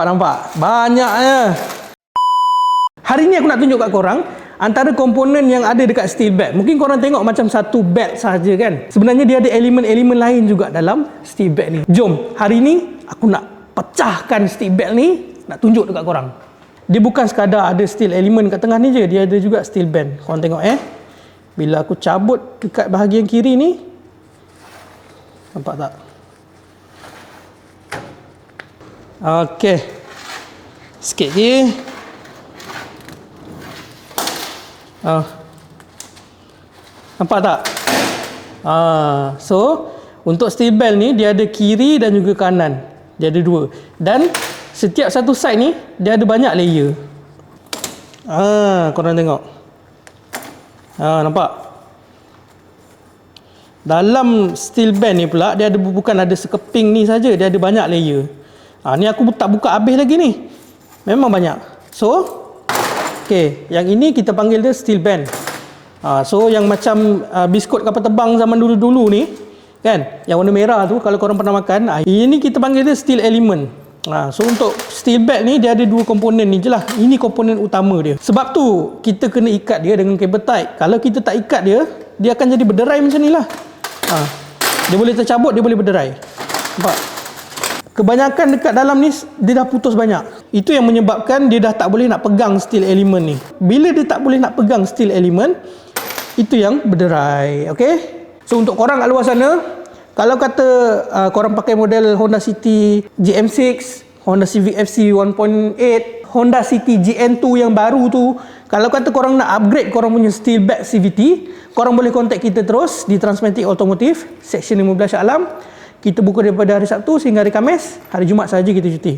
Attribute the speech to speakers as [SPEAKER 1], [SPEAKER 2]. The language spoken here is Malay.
[SPEAKER 1] Nampak. Banyaknya. Hari ni aku nak tunjuk kat korang antara komponen yang ada dekat steel belt. Mungkin korang tengok macam satu belt saja kan. Sebenarnya dia ada elemen-elemen lain juga dalam steel belt ni. Jom, hari ni aku nak pecahkan steel belt ni, nak tunjuk dekat korang. Dia bukan sekadar ada steel element kat tengah ni je, dia ada juga steel band. Korang tengok bila aku cabut dekat bahagian kiri ni, nampak tak? Okey. Sikit je. Nampak tak? So untuk steel belt ni dia ada kiri dan juga kanan. Dia ada dua. Dan setiap satu side ni dia ada banyak layer. Korang tengok. Nampak? Dalam steel band ni pula dia ada, bukan ada sekeping ni saja, dia ada banyak layer. Ni aku tak buka habis lagi ni. Memang banyak. So, okey, yang ini kita panggil dia steel band. So yang macam biskut kapal terbang zaman dulu-dulu ni, kan, yang warna merah tu, kalau korang pernah makan, ini kita panggil dia steel element. So untuk steel belt ni dia ada dua komponen ni je lah. Ini komponen utama dia. Sebab tu kita kena ikat dia dengan kabel tight. Kalau kita tak ikat dia, dia akan jadi berderai macam ni lah. Dia boleh tercabut, dia boleh berderai. Nampak? Kebanyakan dekat dalam ni dia dah putus banyak. Itu yang menyebabkan dia dah tak boleh nak pegang steel element ni. Bila dia tak boleh nak pegang steel element, itu yang berderai. Okay? So untuk korang kat luar sana, kalau kata korang pakai model Honda City GM6, Honda Civic FC 1.8, Honda City GN2 yang baru tu, kalau kata korang nak upgrade korang punya steel belt CVT, korang boleh contact kita terus di Transmatic Automotive, Section 15 Shah Alam. Kita buka daripada hari Sabtu sehingga hari Khamis. Hari Jumaat saja kita cuti.